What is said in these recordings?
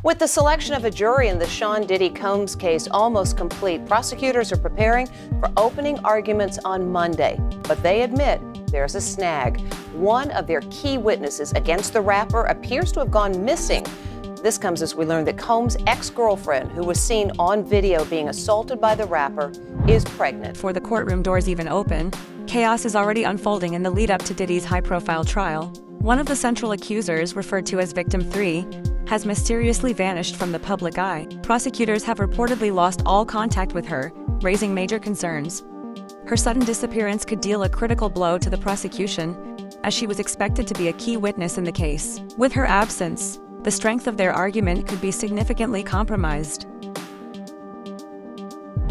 With the selection of a jury in the Sean Diddy Combs case almost complete, prosecutors are preparing for opening arguments on Monday. But they admit there's a snag. One of their key witnesses against the rapper appears to have gone missing. This comes as we learn that Combs' ex-girlfriend, who was seen on video being assaulted by the rapper, is pregnant. Before the courtroom doors even open, chaos is already unfolding in the lead-up to Diddy's high-profile trial. One of the central accusers, referred to as Victim 3, has mysteriously vanished from the public eye. Prosecutors have reportedly lost all contact with her, raising major concerns. Her sudden disappearance could deal a critical blow to the prosecution, as she was expected to be a key witness in the case. With her absence, the strength of their argument could be significantly compromised.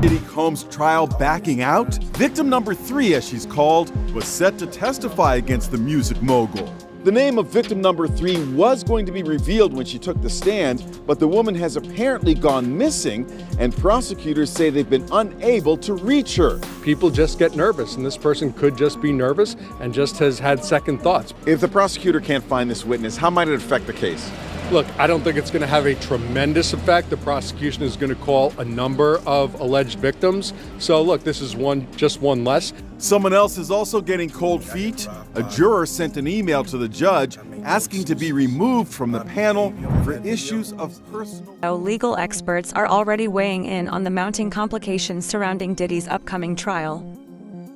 Diddy Combs' trial backing out? Victim number 3, as she's called, was set to testify against the music mogul. The name of victim number 3 was going to be revealed when she took the stand, but the woman has apparently gone missing, and prosecutors say they've been unable to reach her. People just get nervous, and this person could just be nervous and just has had second thoughts. If the prosecutor can't find this witness, how might it affect the case? Look, I don't think it's going to have a tremendous effect. The prosecution is going to call a number of alleged victims. So look, this is just one less. Someone else is also getting cold feet. A juror sent an email to the judge asking to be removed from the panel for issues of personal... Legal experts are already weighing in on the mounting complications surrounding Diddy's upcoming trial.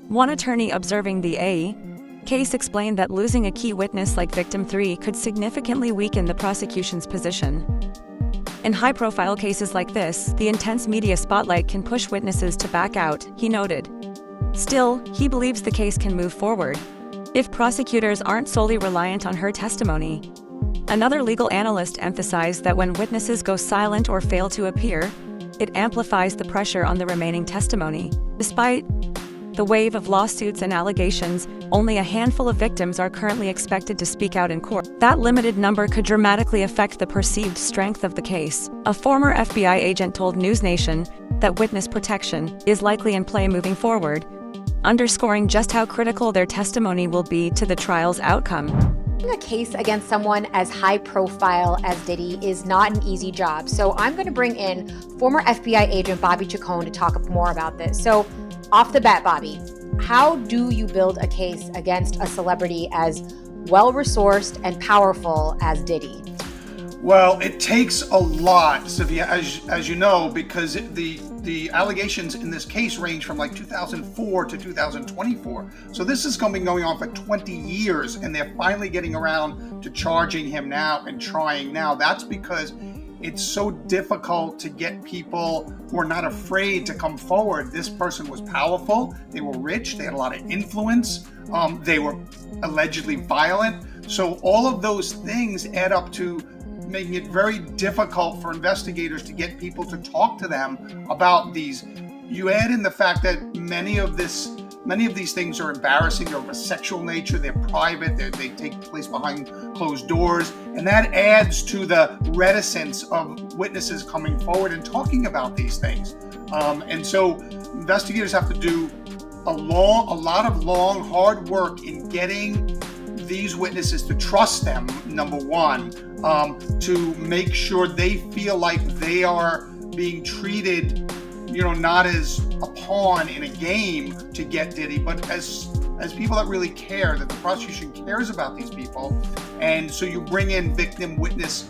One attorney observing the case explained that losing a key witness like Victim 3 could significantly weaken the prosecution's position. In high-profile cases like this, the intense media spotlight can push witnesses to back out, he noted. Still, he believes the case can move forward if prosecutors aren't solely reliant on her testimony. Another legal analyst emphasized that when witnesses go silent or fail to appear, it amplifies the pressure on the remaining testimony. Despite the wave of lawsuits and allegations, only a handful of victims are currently expected to speak out in court. That limited number could dramatically affect the perceived strength of the case. A former FBI agent told News Nation that witness protection is likely in play moving forward, underscoring just how critical their testimony will be to the trial's outcome. A case against someone as high profile as Diddy is not an easy job. So I'm going to bring in former FBI agent Bobby Chicone to talk more about this. So off the bat, Bobby, how do you build a case against a celebrity as well-resourced and powerful as Diddy? Well, it takes a lot, Sylvia, as you know, because the allegations in this case range from like 2004 to 2024. So this is going to be going on for 20 years, and they're finally getting around to charging him now and trying now. That's because it's so difficult to get people who are not afraid to come forward. This person was powerful, they were rich, they had a lot of influence, they were allegedly violent. So all of those things add up to making it very difficult for investigators to get people to talk to them about these. You add in the fact that many of these things are embarrassing, they're of a sexual nature, they're private, they take place behind closed doors, and that adds to the reticence of witnesses coming forward and talking about these things. And so investigators have to do a lot of long, hard work in getting these witnesses to trust them, number one, to make sure they feel like they are being treated, not as a pawn in a game to get Diddy, but as people that really care, that the prosecution cares about these people. And so you bring in victim witness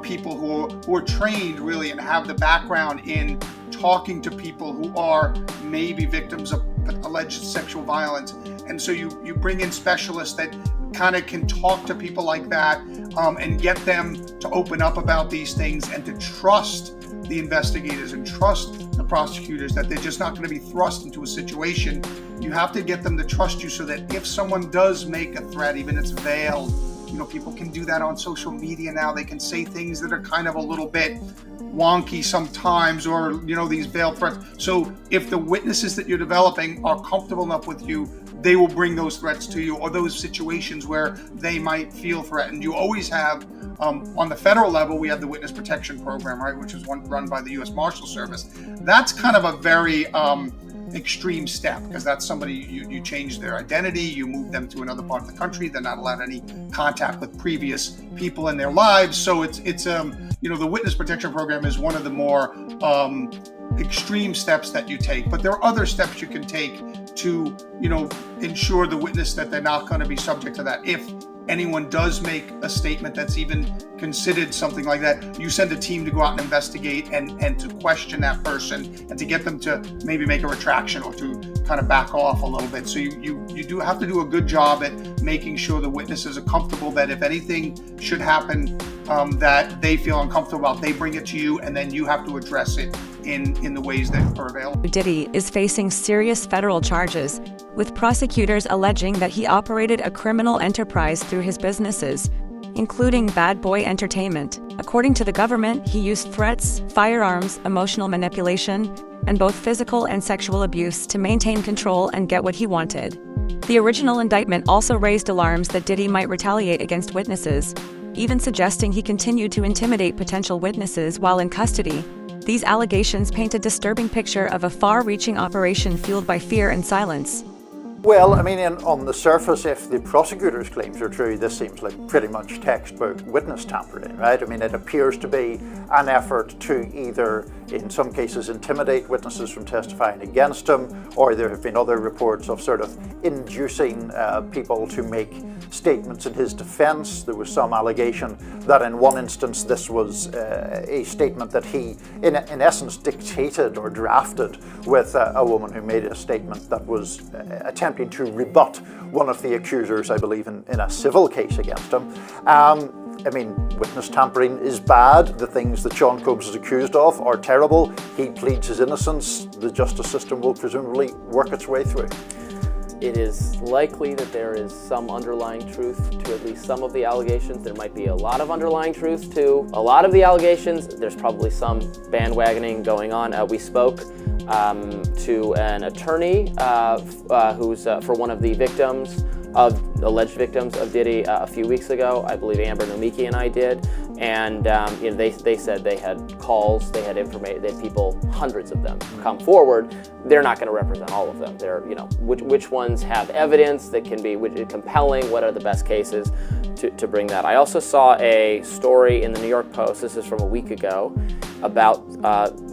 people who are trained really and have the background in talking to people who are maybe victims of alleged sexual violence. And so you bring in specialists that kind of can talk to people like that and get them to open up about these things and to trust the investigators and trust the prosecutors, that they're just not going to be thrust into a situation. You have to get them to trust you so that if someone does make a threat, even if it's veiled, people can do that on social media now. They can say things that are kind of a little bit wonky sometimes, or these veiled threats. So if the witnesses that you're developing are comfortable enough with you, they will bring those threats to you, or those situations where they might feel threatened. You always have, on the federal level, we have the Witness Protection Program, right, which is run by the U.S. Marshal Service. That's kind of a very extreme step, because that's somebody you change their identity, you move them to another part of the country, they're not allowed any contact with previous people in their lives. So it's the witness protection program is one of the more extreme steps that you take, but there are other steps you can take to ensure the witness that they're not going to be subject to that. If anyone does make a statement that's even considered something like that, you send a team to go out and investigate and to question that person and to get them to maybe make a retraction or to kind of back off a little bit. So you do have to do a good job at making sure the witnesses are comfortable that if anything should happen that they feel uncomfortable about, they bring it to you, and then you have to address it in the ways that are available. Diddy is facing serious federal charges, with prosecutors alleging that he operated a criminal enterprise through his businesses, including Bad Boy Entertainment. According to the government, he used threats, firearms, emotional manipulation, and both physical and sexual abuse to maintain control and get what he wanted. The original indictment also raised alarms that Diddy might retaliate against witnesses, even suggesting he continued to intimidate potential witnesses while in custody. These allegations paint a disturbing picture of a far-reaching operation fueled by fear and silence. Well, I mean, on the surface, if the prosecutor's claims are true, this seems like pretty much textbook witness tampering, right? I mean, it appears to be an effort to either, in some cases, intimidate witnesses from testifying against him, or there have been other reports of sort of inducing people to make statements in his defense. There was some allegation that in one instance this was a statement that he, in essence, dictated or drafted with a woman who made a statement that was attempting to rebut one of the accusers, I believe, in a civil case against him. I mean, witness tampering is bad. The things that Sean Combs is accused of are terrible. He pleads his innocence. The justice system will presumably work its way through. It is likely that there is some underlying truth to at least some of the allegations. There might be a lot of underlying truth to a lot of the allegations. There's probably some bandwagoning going on. We spoke to an attorney who's for one of the alleged victims of Diddy a few weeks ago. I believe Amber Nomiki and I did, and they said they had calls, they had information, they had people, hundreds of them, come forward. They're not going to represent all of them. They're which ones have evidence that can be compelling. What are the best cases to bring that? I also saw a story in the New York Post. This is from a week ago about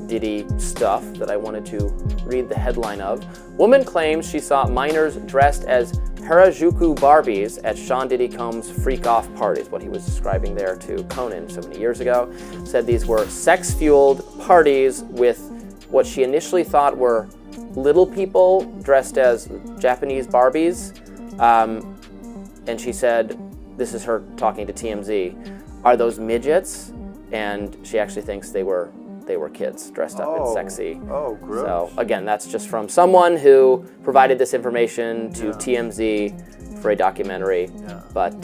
Diddy stuff that I wanted to read the headline of. Woman claims she saw minors dressed as Harajuku Barbies at Sean Diddy Combs' freak-off parties, what he was describing there to Conan so many years ago. Said these were sex-fueled parties with what she initially thought were little people dressed as Japanese Barbies. And she said, this is her talking to TMZ, are those midgets? And she actually thinks they were kids dressed up in sexy. Oh, gross. So again, that's just from someone who provided this information to TMZ for a documentary, but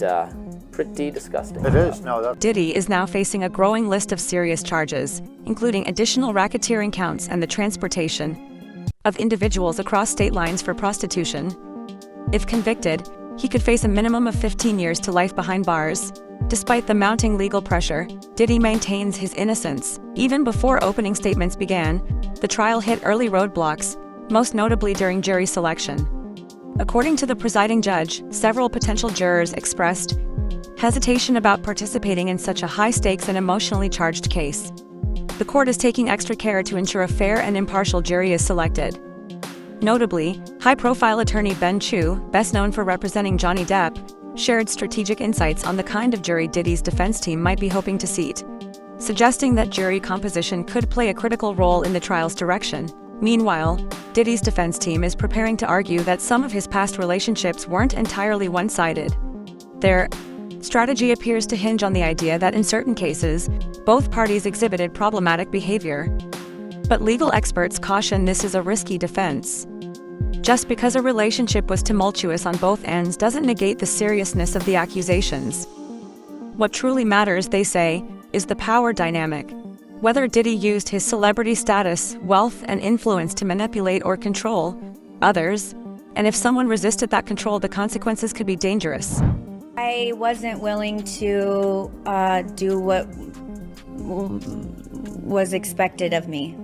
pretty disgusting. It is. No, Diddy is now facing a growing list of serious charges, including additional racketeering counts and the transportation of individuals across state lines for prostitution. If convicted, he could face a minimum of 15 years to life behind bars. Despite the mounting legal pressure, Diddy maintains his innocence. Even before opening statements began, the trial hit early roadblocks, most notably during jury selection. According to the presiding judge, several potential jurors expressed hesitation about participating in such a high-stakes and emotionally charged case. The court is taking extra care to ensure a fair and impartial jury is selected. Notably, high-profile attorney Ben Chu, best known for representing Johnny Depp, shared strategic insights on the kind of jury Diddy's defense team might be hoping to seat, suggesting that jury composition could play a critical role in the trial's direction. Meanwhile, Diddy's defense team is preparing to argue that some of his past relationships weren't entirely one-sided. Their strategy appears to hinge on the idea that in certain cases, both parties exhibited problematic behavior. But legal experts caution this is a risky defense. Just because a relationship was tumultuous on both ends doesn't negate the seriousness of the accusations. What truly matters, they say, is the power dynamic. Whether Diddy used his celebrity status, wealth, and influence to manipulate or control others, and if someone resisted that control, the consequences could be dangerous. I wasn't willing to do what was expected of me.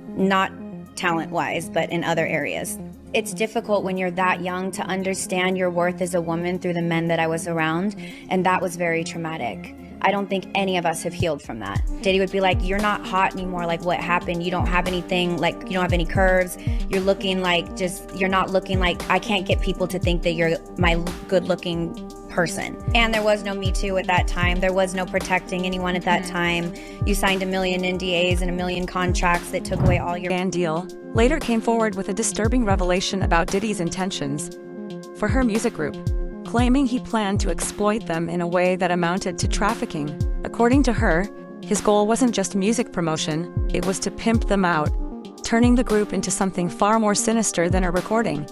Not talent-wise, but in other areas. It's difficult when you're that young to understand your worth as a woman through the men that I was around, and that was very traumatic. I don't think any of us have healed from that. Diddy would be like, you're not hot anymore, like what happened? You don't have anything, like you don't have any curves. You're looking like you're not looking like, I can't get people to think that you're my good looking person. And there was no Me Too at that time. There was no protecting anyone at that time. You signed a million NDAs and a million contracts that took away all your band deal. Later came forward with a disturbing revelation about Diddy's intentions for her music group, claiming he planned to exploit them in a way that amounted to trafficking. According to her, his goal wasn't just music promotion, it was to pimp them out, turning the group into something far more sinister than a recording.